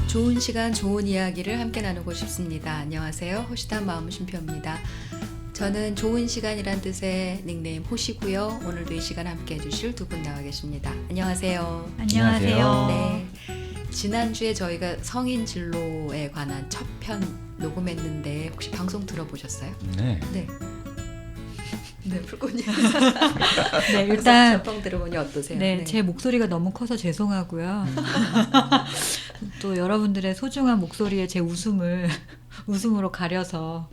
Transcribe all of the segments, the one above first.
좋은 시간, 좋은 이야기를 함께 나누고 싶습니다. 안녕하세요. 호시탐 마음 쉼표입니다. 저는 좋은 시간이란 뜻의 닉네임 호시고요. 오늘도 이 시간 함께 해주실 두 분 나와 계십니다. 안녕하세요. 안녕하세요. 네, 지난주에 저희가 성인 진로에 관한 첫 편 녹음했는데 혹시 방송 들어보셨어요? 네. 네. 네, 불꽃님. 네, 일단 첫방 들어보니 어떠세요? 네, 제 목소리가 너무 커서 죄송하고요. 또 여러분들의 소중한 목소리에 제 웃음으로 가려서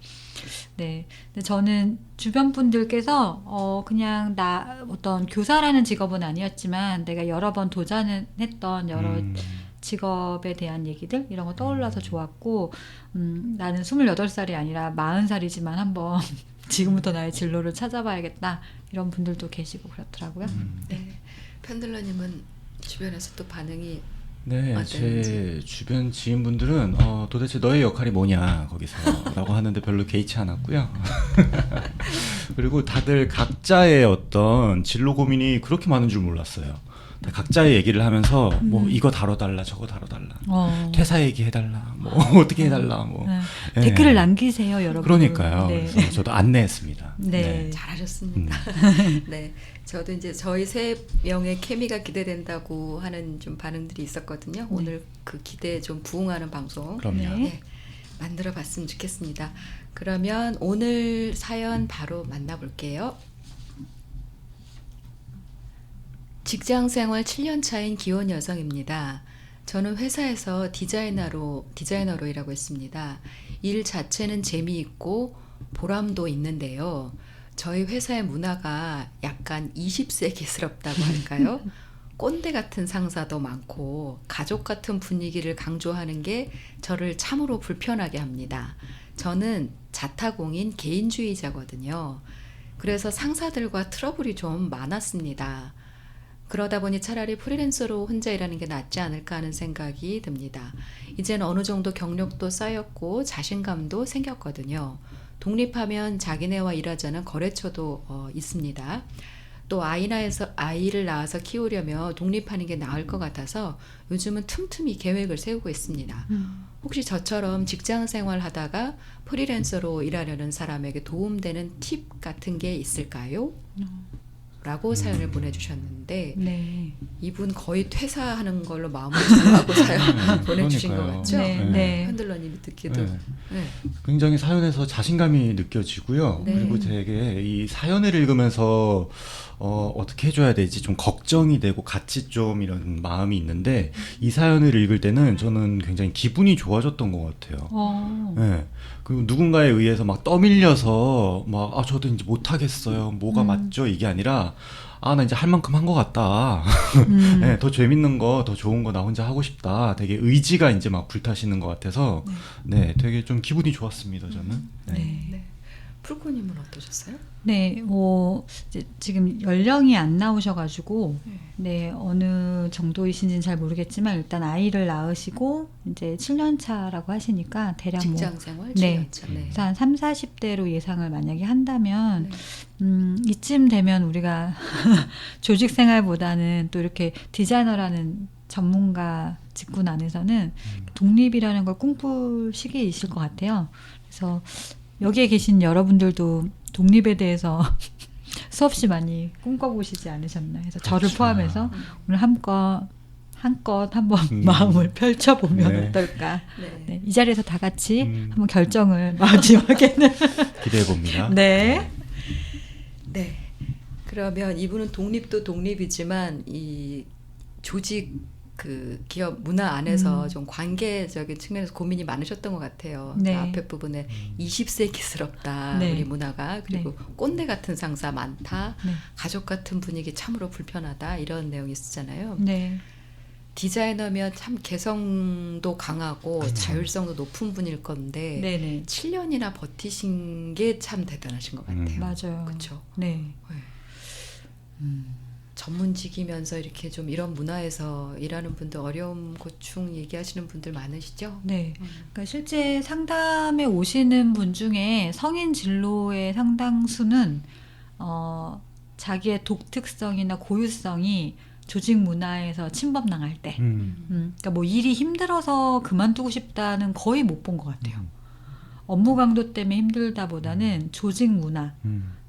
네, 근데 저는 주변 분들께서 그냥 나 어떤 교사라는 직업은 아니었지만 내가 여러 번 도전했던 여러 직업에 대한 얘기들 이런 거 떠올라서 좋았고 나는 28살이 아니라 40살이지만 한번 지금부터 나의 진로를 찾아봐야겠다 이런 분들도 계시고 그렇더라고요. 네. 펜들러님은 주변에서 또 반응이 네, 어땠는지. 제 주변 지인분들은 도대체 너의 역할이 뭐냐 거기서 라고 하는데 별로 개의치 않았고요. 그리고 다들 각자의 어떤 진로 고민이 그렇게 많은 줄 몰랐어요. 다 각자의 얘기를 하면서 뭐 이거 다뤄달라 저거 다뤄달라 퇴사 얘기해달라 뭐 어떻게 해달라 뭐 네. 네. 댓글을 남기세요, 여러분. 그러니까요. 네. 그래서 저도 안내했습니다. 네. 잘하셨습니다. 네, 저도 이제 저희 세 명의 케미가 기대된다고 하는 좀 반응들이 있었거든요. 오늘 그 기대에 좀 부응하는 방송 그럼요. 네. 네, 만들어봤으면 좋겠습니다. 그러면 오늘 사연 바로 만나볼게요. 직장생활 7년 차인 기혼 여성입니다. 저는 회사에서 디자이너로 일하고 있습니다. 일 자체는 재미있고 보람도 있는데요. 저희 회사의 문화가 약간 20세기스럽다고 할까요? 꼰대 같은 상사도 많고 가족 같은 분위기를 강조하는 게 저를 참으로 불편하게 합니다. 저는 자타공인 개인주의자거든요. 그래서 상사들과 트러블이 좀 많았습니다. 그러다 보니 차라리 프리랜서로 혼자 일하는 게 낫지 않을까 하는 생각이 듭니다. 이제는 어느 정도 경력도 쌓였고 자신감도 생겼거든요. 독립하면 자기네와 일하자는 거래처도 있습니다. 또 아이를 낳아서 키우려면 독립하는 게 나을 것 같아서 요즘은 틈틈이 계획을 세우고 있습니다. 혹시 저처럼 직장 생활 하다가 프리랜서로 일하려는 사람에게 도움되는 팁 같은 게 있을까요? 라고 사연을 보내주셨는데 네. 이분 거의 퇴사하는 걸로 마음을 정하고 사연 보내주신 것 그러니까요. 같죠? 네. 네. 핸들러님이 듣기도 네. 네. 굉장히 사연에서 자신감이 느껴지고요. 네. 그리고 되게 이 사연을 읽으면서 어떻게 해줘야 되지 좀 걱정이 되고 같이 좀 이런 마음이 있는데 이 사연을 읽을 때는 저는 굉장히 기분이 좋아졌던 것 같아요. 네. 그리고 누군가에 의해서 막 떠밀려서 막 저도 이제 못하겠어요. 뭐가 맞죠? 이게 아니라 나 이제 할 만큼 한 것 같다. 네, 더 재밌는 거, 더 좋은 거 나 혼자 하고 싶다. 되게 의지가 이제 막 불타시는 것 같아서 네, 되게 좀 기분이 좋았습니다. 저는. 네. 네. 네. 풀코님은 어떠셨어요? 네, 이제 지금 연령이 안 나오셔가지고, 네, 어느 정도이신지는 잘 모르겠지만, 일단 아이를 낳으시고, 이제 7년 차라고 하시니까, 대략 직장 생활 네. 7년 차. 네. 한 3, 40대로 예상을 만약에 한다면, 네. 이쯤 되면 우리가 조직 생활보다는 또 이렇게 디자이너라는 전문가 직군 안에서는 독립이라는 걸 꿈꿀 시기이실 것 같아요. 그래서 여기에 계신 여러분들도 독립에 대해서 수없이 많이 꿈꿔보시지 않으셨나 해서 저를 그렇죠. 포함해서 오늘 한껏 한번 마음을 펼쳐보면 네. 어떨까. 네. 네, 이 자리에서 다 같이 한번 결정을 마지막에는 기대해 봅니다. 네. 네. 그러면 이분은 독립도 독립이지만 이 조직 그 기업 문화 안에서 좀 관계적인 측면에서 고민이 많으셨던 것 같아요. 네. 그 앞에 부분에 20세기스럽다 네. 우리 문화가 그리고 꼰대 같은 상사 많다 네. 가족 같은 분위기 참으로 불편하다 이런 내용이 있었잖아요. 네. 디자이너면 참 개성도 강하고 자율성도 높은 분일 건데 네네. 7년이나 버티신 게 참 대단하신 것 같아요. 맞아요. 그렇죠. 네. 전문직이면서 이렇게 좀 이런 문화에서 일하는 분들 어려움 고충 얘기하시는 분들 많으시죠? 네. 그러니까 실제 상담에 오시는 분 중에 성인 진로의 상당수는 자기의 독특성이나 고유성이 조직 문화에서 침범당할 때, 그러니까 뭐 일이 힘들어서 그만두고 싶다는 거의 못 본 것 같아요. 업무 강도 때문에 힘들다보다는 조직 문화,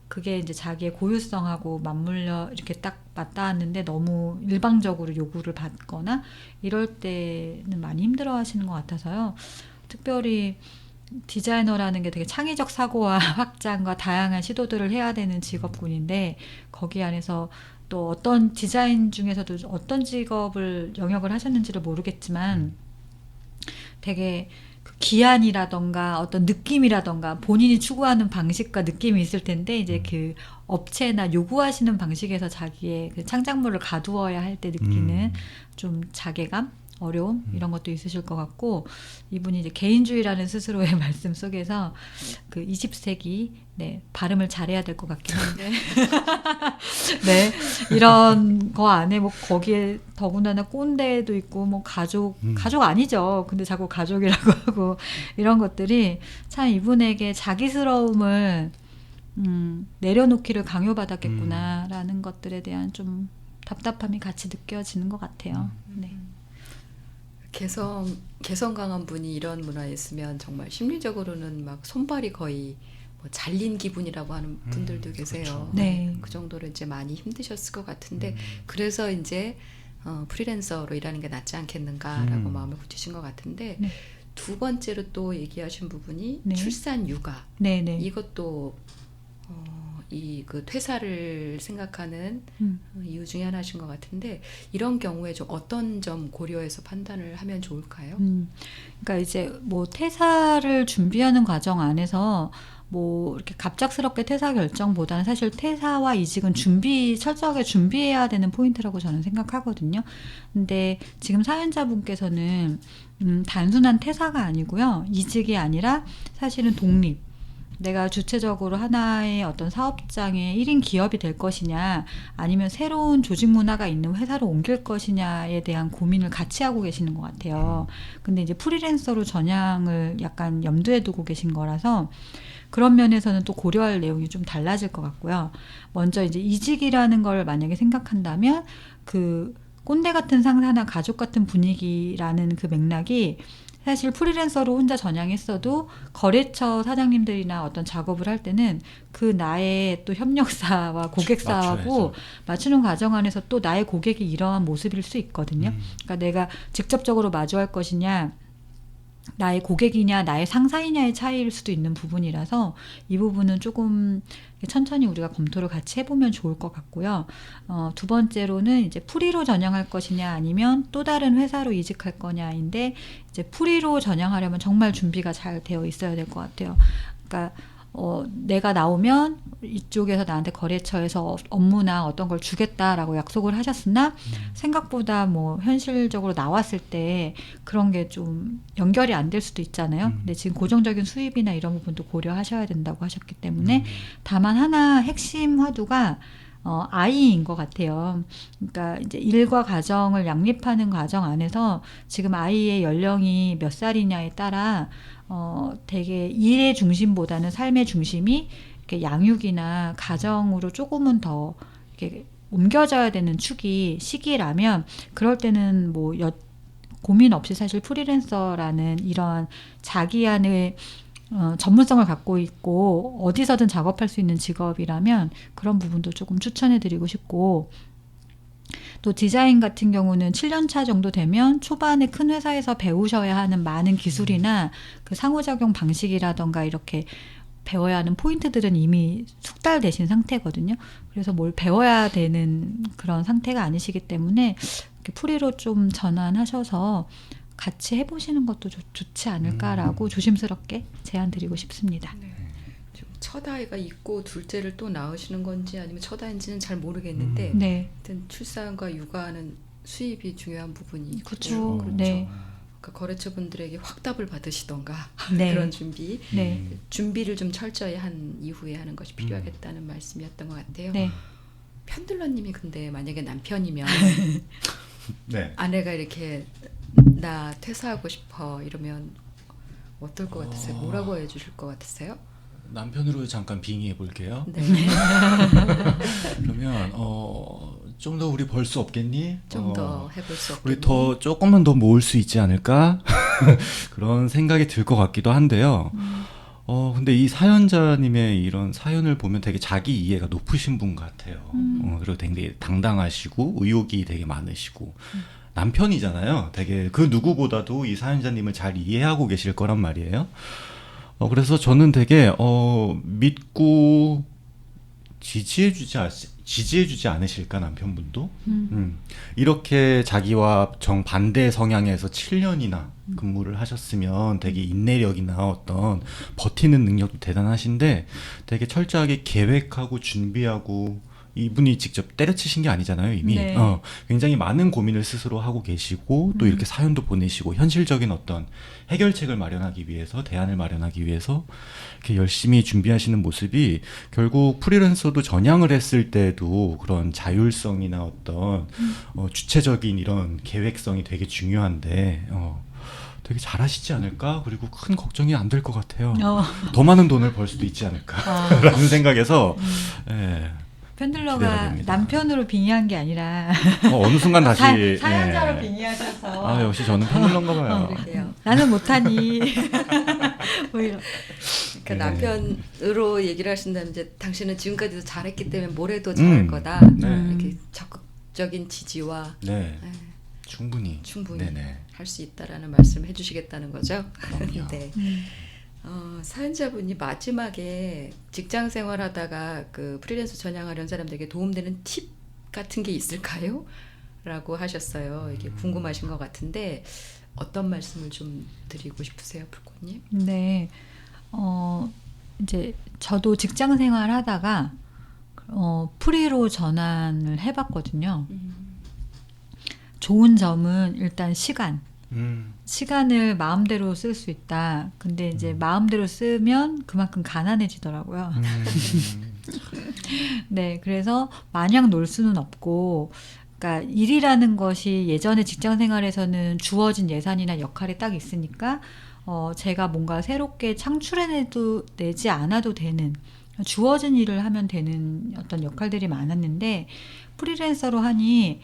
그게 이제 자기의 고유성하고 맞물려 이렇게 딱 맞닿았는데 너무 일방적으로 요구를 받거나 이럴 때는 많이 힘들어 하시는 것 같아서요. 특별히 디자이너라는 게 되게 창의적 사고와 확장과 다양한 시도들을 해야 되는 직업군인데 거기 안에서 또 어떤 디자인 중에서도 어떤 직업을 영역을 하셨는지를 모르겠지만 되게 그 기한이라던가 어떤 느낌이라던가 본인이 추구하는 방식과 느낌이 있을 텐데 이제 그 업체나 요구하시는 방식에서 자기의 그 창작물을 가두어야 할 때 느끼는 좀 자괴감, 어려움 이런 것도 있으실 것 같고 이분이 이제 개인주의라는 스스로의 말씀 속에서 그 20세기 네, 발음을 잘해야 될 것 같긴 한데 네 이런 거 안에 뭐 거기에 더군다나 꼰대도 있고 뭐 가족 아니죠. 근데 자꾸 가족이라고 하고 이런 것들이 참 이분에게 자기스러움을 내려놓기를 강요받았겠구나라는 것들에 대한 좀 답답함이 같이 느껴지는 것 같아요. 네. 개성 강한 분이 이런 문화에 있으면 정말 심리적으로는 막 손발이 거의 뭐 잘린 기분이라고 하는 분들도 계세요. 그렇죠. 네. 그 정도로 이제 많이 힘드셨을 것 같은데 그래서 이제 프리랜서로 일하는 게 낫지 않겠는가라고 마음을 굳히신 것 같은데 네. 두 번째로 또 얘기하신 부분이 네. 출산 육아. 네네. 이것도 이 그 퇴사를 생각하는 이유 중에 하나신 것 같은데 이런 경우에 좀 어떤 점 고려해서 판단을 하면 좋을까요? 그러니까 이제 뭐 퇴사를 준비하는 과정 안에서 뭐 이렇게 갑작스럽게 퇴사 결정보다는 사실 퇴사와 이직은 철저하게 준비해야 되는 포인트라고 저는 생각하거든요. 근데 지금 사연자분께서는 단순한 퇴사가 아니고요. 이직이 아니라 사실은 독립. 내가 주체적으로 하나의 어떤 사업장의 1인 기업이 될 것이냐 아니면 새로운 조직 문화가 있는 회사로 옮길 것이냐에 대한 고민을 같이 하고 계시는 것 같아요. 근데 이제 프리랜서로 전향을 약간 염두에 두고 계신 거라서 그런 면에서는 또 고려할 내용이 좀 달라질 것 같고요. 먼저 이제 이직이라는 걸 만약에 생각한다면 그 꼰대 같은 상사나 가족 같은 분위기라는 그 맥락이 사실 프리랜서로 혼자 전향했어도 거래처 사장님들이나 어떤 작업을 할 때는 그 나의 또 협력사와 고객사하고 맞추는 과정 안에서 또 나의 고객이 이러한 모습일 수 있거든요. 그러니까 내가 직접적으로 마주할 것이냐 나의 고객이냐 나의 상사이냐의 차이일 수도 있는 부분이라서 이 부분은 조금 천천히 우리가 검토를 같이 해보면 좋을 것 같고요. 두 번째로는 이제 프리로 전향할 것이냐 아니면 또 다른 회사로 이직할 거냐인데 이제 프리로 전향하려면 정말 준비가 잘 되어 있어야 될 것 같아요. 그러니까 내가 나오면 이쪽에서 나한테 거래처에서 업무나 어떤 걸 주겠다라고 약속을 하셨으나 생각보다 뭐 현실적으로 나왔을 때 그런 게 좀 연결이 안 될 수도 있잖아요. 근데 지금 고정적인 수입이나 이런 부분도 고려하셔야 된다고 하셨기 때문에 다만 하나 핵심 화두가 아이인 것 같아요. 그러니까 이제 일과 가정을 양립하는 과정 안에서 지금 아이의 연령이 몇 살이냐에 따라 되게 일의 중심보다는 삶의 중심이 이렇게 양육이나 가정으로 조금은 더 이렇게 옮겨져야 되는 시기라면 그럴 때는 뭐 고민 없이 사실 프리랜서라는 이런 자기만의 전문성을 갖고 있고 어디서든 작업할 수 있는 직업이라면 그런 부분도 조금 추천해드리고 싶고 또 디자인 같은 경우는 7년 차 정도 되면 초반에 큰 회사에서 배우셔야 하는 많은 기술이나 그 상호작용 방식이라던가 이렇게 배워야 하는 포인트들은 이미 숙달되신 상태거든요. 그래서 뭘 배워야 되는 그런 상태가 아니시기 때문에 이렇게 프리로 좀 전환하셔서 같이 해보시는 것도 좋지 않을까라고 조심스럽게 제안드리고 싶습니다. 네. 첫 아이가 있고 둘째를 또 낳으시는 건지 아니면 첫 아이인지는 잘 모르겠는데 네. 하여튼 출산과 육아는 수입이 중요한 부분이 있고 그렇죠. 그렇죠. 네. 그러니까 거래처분들에게 확답을 받으시던가 네. 그런 준비 네. 준비를 좀 철저히 한 이후에 하는 것이 필요하겠다는 말씀이었던 것 같아요. 네. 편들러님이 근데 만약에 남편이면 네. 아내가 이렇게 나 퇴사하고 싶어 이러면 어떨 것 같으세요? 뭐라고 해주실 것 같으세요? 남편으로 잠깐 빙의해 볼게요. 네. 그러면 좀 더 우리 벌 수 없겠니? 좀 더 해볼 수 없겠니? 우리 더 조금만 더 모을 수 있지 않을까? 그런 생각이 들 것 같기도 한데요. 근데 이 사연자님의 이런 사연을 보면 되게 자기 이해가 높으신 분 같아요. 그리고 되게 당당하시고 의욕이 되게 많으시고 남편이잖아요. 되게 그 누구보다도 이 사연자님을 잘 이해하고 계실 거란 말이에요. 그래서 저는 되게 믿고 지지해주지 않으실까 남편분도. 이렇게 자기와 정반대 성향에서 7년이나 근무를 하셨으면 되게 인내력이나 어떤 버티는 능력도 대단하신데 되게 철저하게 계획하고 준비하고 이분이 직접 때려치신 게 아니잖아요 이미. 네. 굉장히 많은 고민을 스스로 하고 계시고 또 이렇게 사연도 보내시고 현실적인 어떤 해결책을 마련하기 위해서 대안을 마련하기 위해서 이렇게 열심히 준비하시는 모습이 결국 프리랜서도 전향을 했을 때도 그런 자율성이나 어떤 주체적인 이런 계획성이 되게 중요한데 되게 잘하시지 않을까? 그리고 큰 걱정이 안 될 것 같아요. 더 많은 돈을 벌 수도 있지 않을까라는 생각에서 예. 기대가 펜들러가 됩니다. 남편으로 빙의한 게 아니라 어느 순간 다시 사연자로 예. 빙의하셔서 아 역시 저는 펜들런가 봐요. 그러게요. 나는 못하니 뭐 이런. 그러니까 네. 남편으로 얘기를 하신다면 이제 당신은 지금까지도 잘했기 때문에 모레도 잘할 거다. 네. 이렇게 적극적인 지지와 네, 네, 충분히 충분히 할 수 있다라는 말씀을 해주시겠다는 거죠. 그럼요. 네. 사연자분이 마지막에 직장 생활하다가 그 프리랜서 전향하려는 사람들에게 도움되는 팁 같은 게 있을까요? 라고 하셨어요. 이게 궁금하신 것 같은데 어떤 말씀을 좀 드리고 싶으세요, 불꽃님? 네, 이제 저도 직장 생활 하다가 프리로 전환을 해봤거든요. 좋은 점은 일단 시간을 마음대로 쓸 수 있다. 근데 이제 마음대로 쓰면 그만큼 가난해지더라고요. 네, 그래서 마냥 놀 수는 없고, 그러니까 일이라는 것이 예전에 직장 생활에서는 주어진 예산이나 역할이 딱 있으니까 제가 뭔가 새롭게 창출해내도 내지 않아도 되는 주어진 일을 하면 되는 어떤 역할들이 많았는데 프리랜서로 하니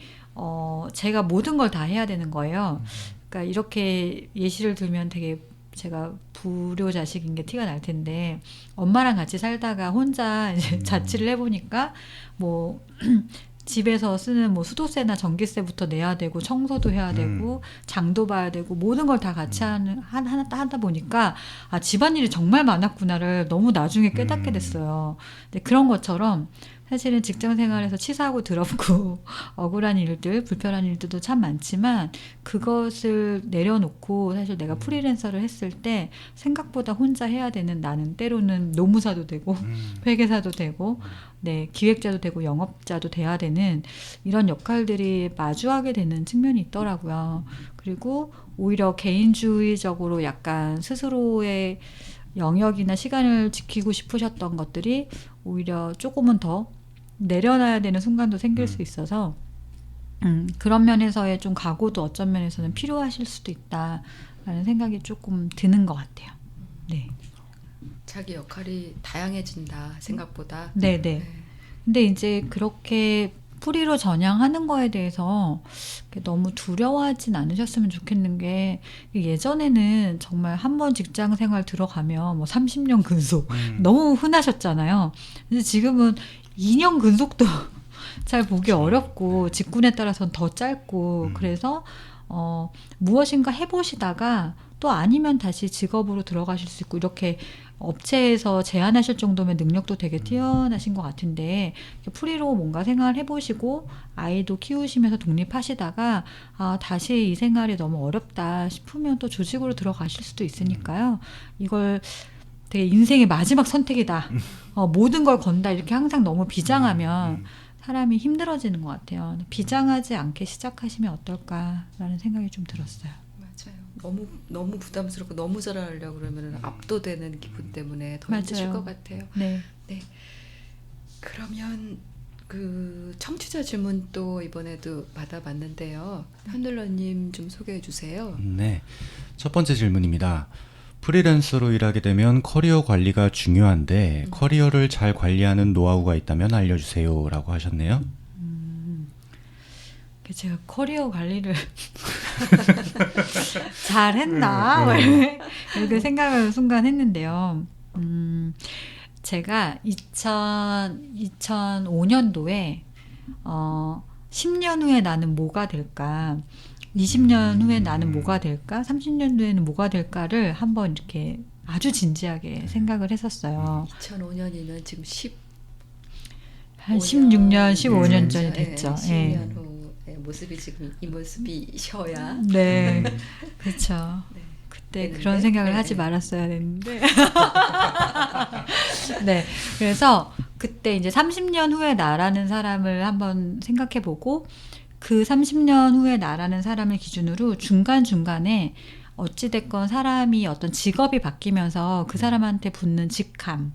제가 모든 걸 다 해야 되는 거예요. 그러니까 이렇게 예시를 들면 되게 제가 불효자식인 게 티가 날 텐데 엄마랑 같이 살다가 혼자 이제 자취를 해보니까 뭐 집에서 쓰는 뭐 수도세나 전기세부터 내야 되고 청소도 해야 되고 장도 봐야 되고 모든 걸 다 같이 하다 보니까 아 집안일이 정말 많았구나를 너무 나중에 깨닫게 됐어요. 근데 그런 것처럼 사실은 직장 생활에서 치사하고 더럽고 억울한 일들, 불편한 일들도 참 많지만 그것을 내려놓고 사실 내가 프리랜서를 했을 때 생각보다 혼자 해야 되는 나는 때로는 노무사도 되고 회계사도 되고 네, 기획자도 되고 영업자도 돼야 되는 이런 역할들이 마주하게 되는 측면이 있더라고요. 그리고 오히려 개인주의적으로 약간 스스로의 영역이나 시간을 지키고 싶으셨던 것들이 오히려 조금은 더 내려놔야 되는 순간도 생길 수 있어서 그런 면에서의 좀 각오도 어떤 면에서는 필요하실 수도 있다라는 생각이 조금 드는 것 같아요. 네. 자기 역할이 다양해진다 생각보다. 네네. 근데 이제 그렇게 프리로 전향하는 거에 대해서 너무 두려워하진 않으셨으면 좋겠는 게 예전에는 정말 한 번 직장 생활 들어가면 뭐 30년 근속 너무 흔하셨잖아요. 근데 지금은 2년 근속도 잘 보기 어렵고 직군에 따라서는 더 짧고 그래서 무엇인가 해보시다가 또 아니면 다시 직업으로 들어가실 수 있고 이렇게 업체에서 제안하실 정도면 능력도 되게 뛰어나신 것 같은데 프리로 뭔가 생활 해보시고 아이도 키우시면서 독립하시다가 다시 이 생활이 너무 어렵다 싶으면 또 조직으로 들어가실 수도 있으니까요. 이걸 되게 인생의 마지막 선택이다. 모든 걸 건다 이렇게 항상 너무 비장하면 사람이 힘들어지는 것 같아요. 비장하지 않게 시작하시면 어떨까라는 생각이 좀 들었어요. 맞아요. 너무 부담스럽고 너무 잘하려고 그러면 압도되는 기분 때문에 더 힘드실 것 같아요. 네. 네. 그러면 그 청취자 질문 또 이번에도 받아봤는데요. 현들러님 좀 소개해 주세요. 네, 첫 번째 질문입니다. 프리랜서로 일하게 되면 커리어 관리가 중요한데 커리어를 잘 관리하는 노하우가 있다면 알려주세요 라고 하셨네요. 제가 커리어 관리를 잘 했나? 이렇게 생각을 순간 했는데요. 제가 2005년도에 10년 후에 나는 뭐가 될까? 20년 후에 나는 뭐가 될까? 30년 후에는 뭐가 될까를 한번 이렇게 아주 진지하게 생각을 했었어요. 2005년이면 지금 한 16년, 15년 전이 예, 됐죠. 10년 후의 모습이 지금 이 모습이셔야. 네, 그렇죠. 네. 그때 됐는데? 그런 생각을 네. 하지 말았어야 했는데. 네, 그래서 그때 이제 30년 후에 나라는 사람을 한번 생각해보고 그 30년 후에 나라는 사람을 기준으로 중간중간에 어찌됐건 사람이 어떤 직업이 바뀌면서 그 사람한테 붙는 직함,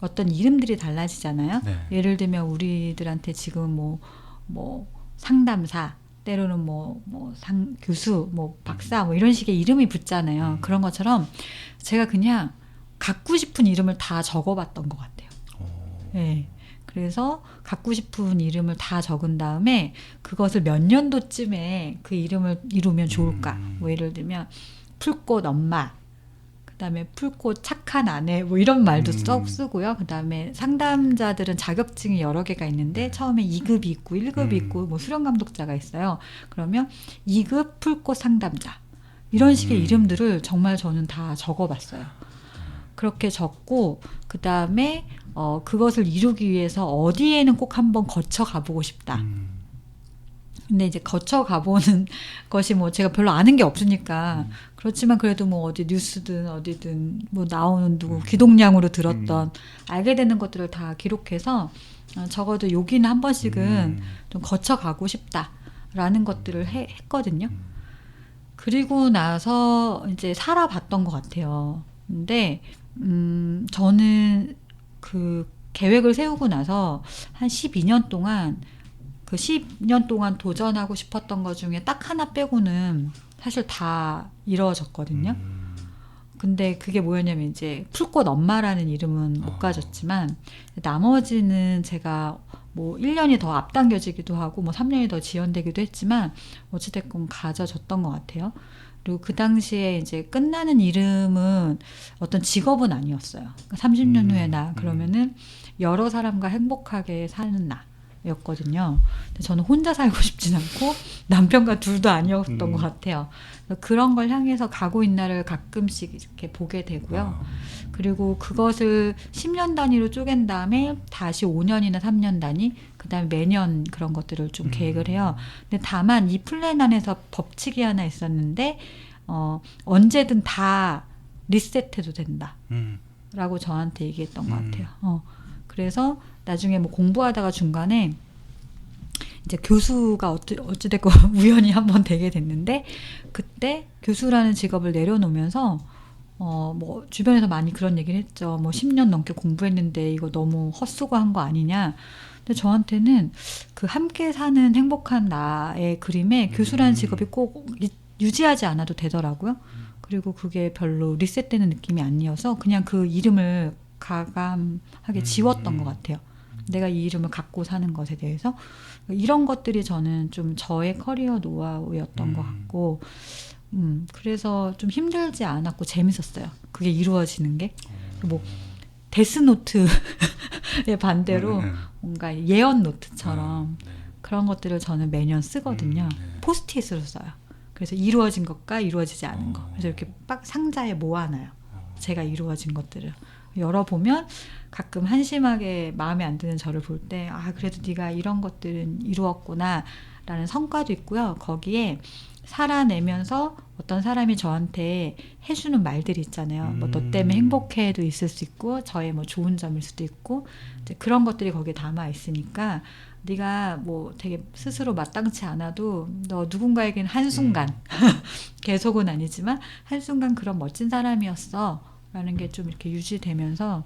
어떤 이름들이 달라지잖아요. 네. 예를 들면 우리들한테 지금 뭐 상담사, 때로는 교수, 박사, 이런 식의 이름이 붙잖아요. 그런 것처럼 제가 그냥 갖고 싶은 이름을 다 적어봤던 것 같아요. 네. 그래서 갖고 싶은 이름을 다 적은 다음에 그것을 몇 년도쯤에 그 이름을 이루면 좋을까? 예를 들면 풀꽃 엄마, 그다음에 풀꽃 착한 아내, 이런 말도 쓰고요. 그다음에 상담자들은 자격증이 여러 개가 있는데 처음에 2급이 있고 1급이 있고 수련 감독자가 있어요. 그러면 2급 풀꽃 상담자, 이런 식의 이름들을 정말 저는 다 적어봤어요. 그렇게 적고 그다음에 그것을 이루기 위해서 어디에는 꼭 한번 거쳐 가보고 싶다. 근데 이제 거쳐 가보는 것이 제가 별로 아는 게 없으니까 그렇지만 그래도 어디 뉴스든 어디든 나오는 누구 귀동냥으로 들었던 알게 되는 것들을 다 기록해서 적어도 여기는 한 번씩은 좀 거쳐 가고 싶다라는 것들을 했거든요. 그리고 나서 이제 살아봤던 것 같아요. 근데 저는 그 계획을 세우고 나서 한 12년 동안 그 10년 동안 도전하고 싶었던 것 중에 딱 하나 빼고는 사실 다 이루어졌거든요. 근데 그게 뭐였냐면 이제 풀꽃 엄마라는 이름은 못 가졌지만 나머지는 제가 1년이 더 앞당겨지기도 하고 3년이 더 지연되기도 했지만 어찌됐건 가져졌던 것 같아요. 그리고 그 당시에 이제 끝나는 이름은 어떤 직업은 아니었어요. 그러니까 30년 후에 나 그러면은 여러 사람과 행복하게 사는 나였거든요. 근데 저는 혼자 살고 싶진 않고 남편과 둘도 아니었던 것 같아요. 그런 걸 향해서 가고 있는 날을 가끔씩 이렇게 보게 되고요. 그리고 그것을 10년 단위로 쪼갠 다음에 다시 5년이나 3년 단위, 그 다음에 매년 그런 것들을 좀 계획을 해요. 근데 다만 이 플랜 안에서 법칙이 하나 있었는데, 언제든 다 리셋해도 된다. 라고 저한테 얘기했던 것 같아요. 그래서 나중에 공부하다가 중간에 이제 교수가 어찌됐건 우연히 한번 되게 됐는데, 그때 교수라는 직업을 내려놓으면서 주변에서 많이 그런 얘기를 했죠. 10년 넘게 공부했는데 이거 너무 헛수고한 거 아니냐. 근데 저한테는 그 함께 사는 행복한 나의 그림에 교수라는 직업이 꼭 유지하지 않아도 되더라고요. 그리고 그게 별로 리셋되는 느낌이 아니어서 그냥 그 이름을 가감하게 지웠던 것 같아요. 내가 이 이름을 갖고 사는 것에 대해서. 이런 것들이 저는 좀 저의 커리어 노하우였던 것 같고, 그래서 좀 힘들지 않았고 재밌었어요. 그게 이루어지는 게. 데스노트의 반대로 뭔가 예언 노트처럼 그런 것들을 저는 매년 쓰거든요. 포스트잇으로 써요. 그래서 이루어진 것과 이루어지지 않은 것. 그래서 이렇게 빡 상자에 모아놔요. 제가 이루어진 것들을. 열어보면 가끔 한심하게 마음에 안 드는 저를 볼 때 그래도 네가 이런 것들은 이루었구나 라는 성과도 있고요. 거기에 살아내면서 어떤 사람이 저한테 해주는 말들이 있잖아요. 너 때문에 행복해도 있을 수 있고 저의 좋은 점일 수도 있고 이제 그런 것들이 거기에 담아 있으니까 네가 되게 스스로 마땅치 않아도 너 누군가에게는 한순간 계속은 아니지만 한순간 그런 멋진 사람이었어 라는 게 좀 이렇게 유지되면서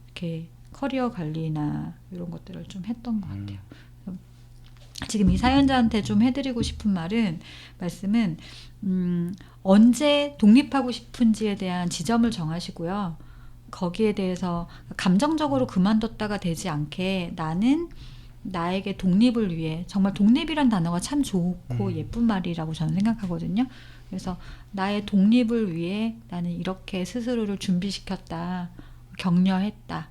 이렇게 커리어 관리나 이런 것들을 좀 했던 것 같아요. 지금 이 사연자한테 좀 해드리고 싶은 말씀은 언제 독립하고 싶은지에 대한 지점을 정하시고요. 거기에 대해서 감정적으로 그만뒀다가 되지 않게 나는 나에게 독립을 위해 정말 독립이란 단어가 참 좋고 예쁜 말이라고 저는 생각하거든요. 그래서 나의 독립을 위해 나는 이렇게 스스로를 준비시켰다, 격려했다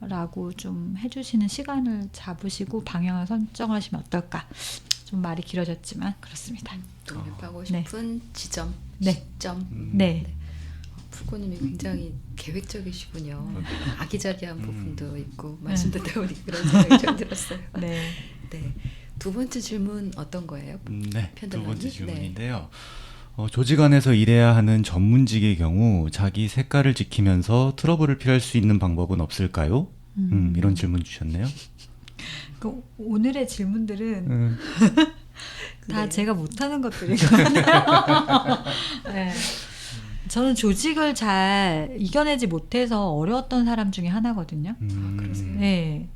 라고 좀 해주시는 시간을 잡으시고 방향을 선정하시면 어떨까. 좀 말이 길어졌지만 그렇습니다. 독립하고 네. 싶은 지점, 네. 시점. 네. 풀코님이 굉장히 계획적이시군요. 아기자기한 부분도 있고 말씀 듣다 보니 그런 생각이 좀 들었어요. 네. 네. 두 번째 질문 어떤 거예요? 네, 두 편들러님? 번째 질문인데요. 조직 안에서 일해야 하는 전문직의 경우 자기 색깔을 지키면서 트러블을 피할 수 있는 방법은 없을까요? 이런 질문 주셨네요. 그 오늘의 질문들은 다 네. 제가 못하는 것들이거든요. 네. 저는 조직을 잘 이겨내지 못해서 어려웠던 사람 중에 하나거든요. 그러세요? 네.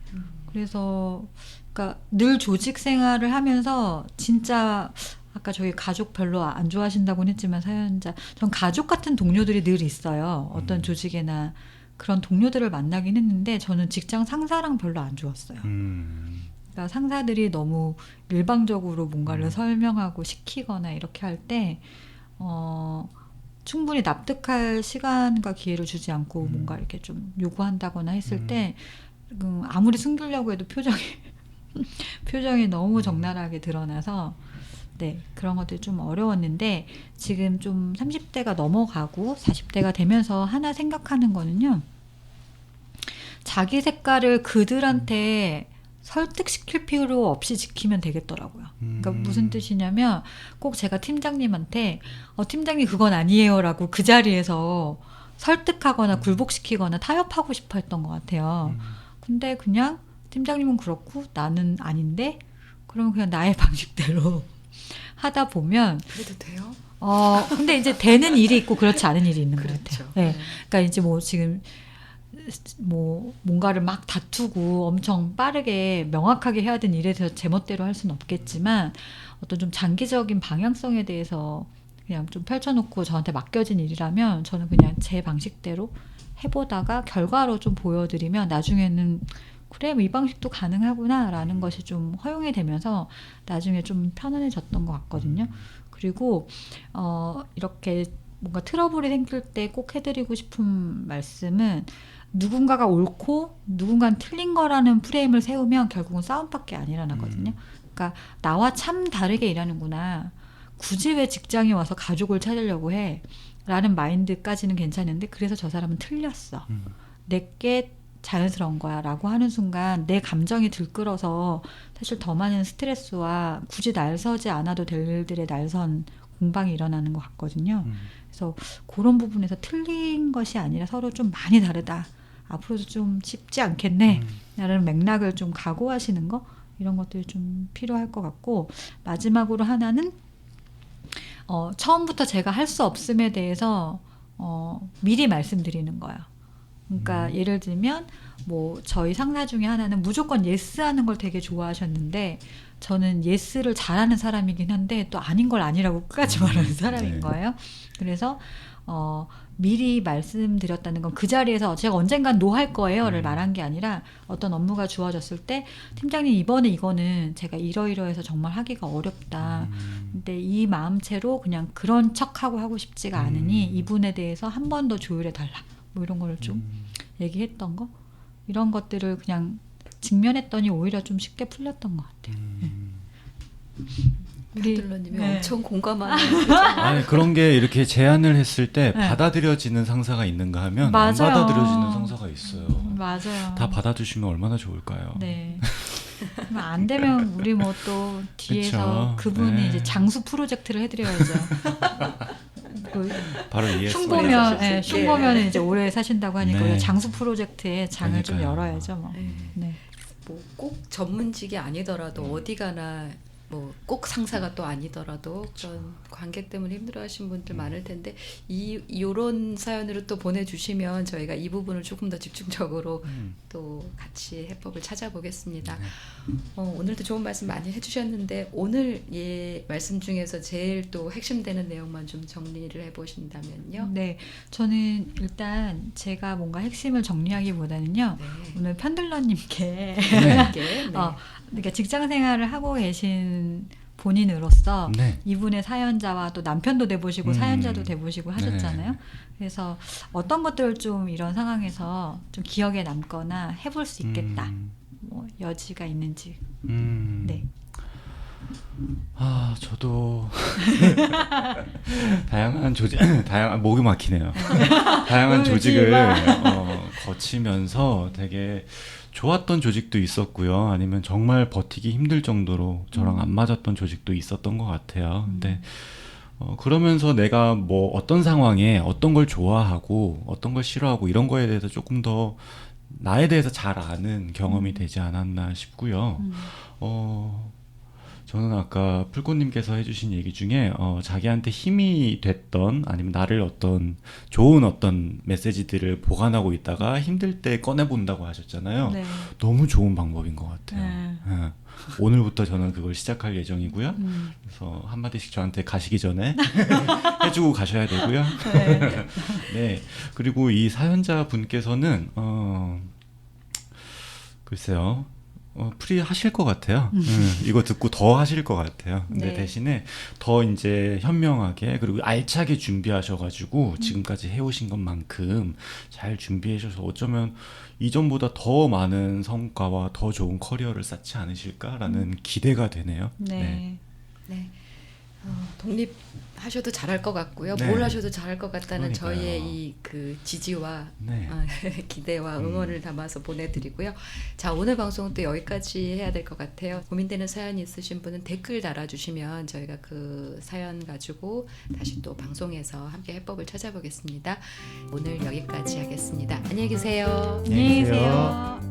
그래서 그러니까 늘 조직 생활을 하면서 진짜 아까 저희 가족 별로 안 좋아하신다고는 했지만 사연자 전 가족 같은 동료들이 늘 있어요. 어떤 조직에나 그런 동료들을 만나긴 했는데 저는 직장 상사랑 별로 안 좋았어요. 그러니까 상사들이 너무 일방적으로 뭔가를 설명하고 시키거나 이렇게 할 때 충분히 납득할 시간과 기회를 주지 않고 뭔가 이렇게 좀 요구한다거나 했을 때 아무리 숨기려고 해도 표정이 너무 적나라하게 드러나서 네, 그런 것들이 좀 어려웠는데 지금 좀 30대가 넘어가고 40대가 되면서 하나 생각하는 거는요. 자기 색깔을 그들한테 설득시킬 필요 없이 지키면 되겠더라고요. 그러니까 무슨 뜻이냐면 꼭 제가 팀장님한테 팀장님 그건 아니에요 라고 그 자리에서 설득하거나 굴복시키거나 타협하고 싶어 했던 것 같아요. 근데 그냥 팀장님은 그렇고 나는 아닌데 그러면 그냥 나의 방식대로 하다 보면 그래도 돼요? 근데 이제 되는 일이 있고 그렇지 않은 일이 있는 것 그렇죠. 같아요. 네. 그러니까 이제 뭐 지금 뭐 뭔가를 막 다투고 엄청 빠르게 명확하게 해야 되는 일에 대해서 제멋대로 할 수는 없겠지만 어떤 좀 장기적인 방향성에 대해서 그냥 좀 펼쳐놓고 저한테 맡겨진 일이라면 저는 그냥 제 방식대로 해보다가 결과로 좀 보여드리면 나중에는 그래 이 방식도 가능하구나 라는 것이 좀 허용이 되면서 나중에 좀 편안해졌던 것 같거든요. 그리고 이렇게 뭔가 트러블이 생길 때 꼭 해드리고 싶은 말씀은 누군가가 옳고 누군가는 틀린 거라는 프레임을 세우면 결국은 싸움밖에 안 일어나거든요. 그러니까 나와 참 다르게 일하는구나. 굳이 왜 직장에 와서 가족을 찾으려고 해? 라는 마인드까지는 괜찮은데 그래서 저 사람은 틀렸어. 내게 자연스러운 거야 라고 하는 순간 내 감정이 들끓어서 사실 더 많은 스트레스와 굳이 날서지 않아도 될 일들의 날선 공방이 일어나는 것 같거든요. 그래서 그런 부분에서 틀린 것이 아니라 서로 좀 많이 다르다. 앞으로도 좀 쉽지 않겠네. 라는 맥락을 좀 각오하시는 거 이런 것들이 좀 필요할 것 같고 마지막으로 하나는 처음부터 제가 할 수 없음에 대해서 미리 말씀드리는 거예요. 그러니까 예를 들면 뭐 저희 상사 중에 하나는 무조건 예스 하는 걸 되게 좋아하셨는데 저는 예스를 잘하는 사람이긴 한데 또 아닌 걸 아니라고 끝까지 말하는 사람인 거예요. 그래서 미리 말씀드렸다는 건 그 자리에서 제가 언젠간 노 할 거예요를 말한 게 아니라 어떤 업무가 주어졌을 때 팀장님 이번에 이거는 제가 이러이러해서 정말 하기가 어렵다. 근데 이 마음채로 그냥 그런 척하고 하고 싶지가 않으니 이분에 대해서 한 번 더 조율해 달라. 뭐 이런 걸 좀 얘기했던 거 이런 것들을 그냥 직면했더니 오히려 좀 쉽게 풀렸던 것 같아요. 편들러님이 네. 엄청 공감하는 아니 그런 게 이렇게 제안을 했을 때 네. 받아들여지는 상사가 있는가 하면 안 맞아요. 받아들여지는 상사가 있어요. 맞아요. 다 받아주시면 얼마나 좋을까요? 네. 안 되면 우리 뭐 또 뒤에서 그쵸. 그분이 네. 이제 장수 프로젝트를 해드려야죠. 그 바로 이해했어요. 흉보면, 오래 사실 수 있게. 흉보면 이제 오래 사신다고 하니까 네. 우리가 장수 프로젝트에 장을 좀 그러니까요. 열어야죠. 뭐. 네. 네. 뭐 꼭 전문직이 아니더라도 어디 가나 뭐 꼭 상사가 또 아니더라도 그런 관객 때문에 힘들어하시는 분들 많을 텐데 이런 사연으로 또 보내주시면 저희가 이 부분을 조금 더 집중적으로 또 같이 해법을 찾아보겠습니다. 오늘도 좋은 말씀 많이 해주셨는데 오늘 말씀 중에서 제일 또 핵심되는 내용만 좀 정리를 해보신다면요. 네, 저는 일단 제가 뭔가 핵심을 정리하기보다는요. 네. 오늘 편들러님께 네. 그러니까 직장 생활을 하고 계신 본인으로서 네. 이분의 사연자와 또 남편도 돼보시고 사연자도 돼보시고 하셨잖아요. 네. 그래서 어떤 것들을 좀 이런 상황에서 좀 기억에 남거나 해볼 수 있겠다. 뭐 여지가 있는지. 네. 저도 다양한 목이 막히네요. 다양한 조직을 거치면서 되게 좋았던 조직도 있었고요. 아니면 정말 버티기 힘들 정도로 저랑 안 맞았던 조직도 있었던 것 같아요. 근데 그러면서 내가 뭐 어떤 상황에 어떤 걸 좋아하고 어떤 걸 싫어하고 이런 거에 대해서 조금 더 나에 대해서 잘 아는 경험이 되지 않았나 싶고요. 저는 아까 풀꽃님께서 해주신 얘기 중에 자기한테 힘이 됐던 아니면 나를 어떤 좋은 어떤 메시지들을 보관하고 있다가 힘들 때 꺼내본다고 하셨잖아요. 네. 너무 좋은 방법인 것 같아요. 네. 예. 오늘부터 저는 그걸 시작할 예정이고요. 그래서 한마디씩 저한테 가시기 전에 해주고 가셔야 되고요. 네. 네. 그리고 이 사연자 분께서는 글쎄요. 풀이하실 것 같아요. 이거 듣고 더 하실 것 같아요. 근데 네. 대신에 더 이제 현명하게 그리고 알차게 준비하셔가지고 지금까지 해오신 것만큼 잘 준비하셔서 어쩌면 이전보다 더 많은 성과와 더 좋은 커리어를 쌓지 않으실까라는 기대가 되네요. 네. 네. 독립하셔도 잘할 것 같고요. 네. 뭘 하셔도 잘할 것 같다는 그러니까요. 저희의 이 그 지지와 네. 기대와 응원을 담아서 보내드리고요. 자, 오늘 방송은 또 여기까지 해야 될 것 같아요. 고민되는 사연이 있으신 분은 댓글 달아주시면 저희가 그 사연 가지고 다시 또 방송에서 함께 해법을 찾아보겠습니다. 오늘 여기까지 하겠습니다. 안녕히 계세요. 안녕히 계세요.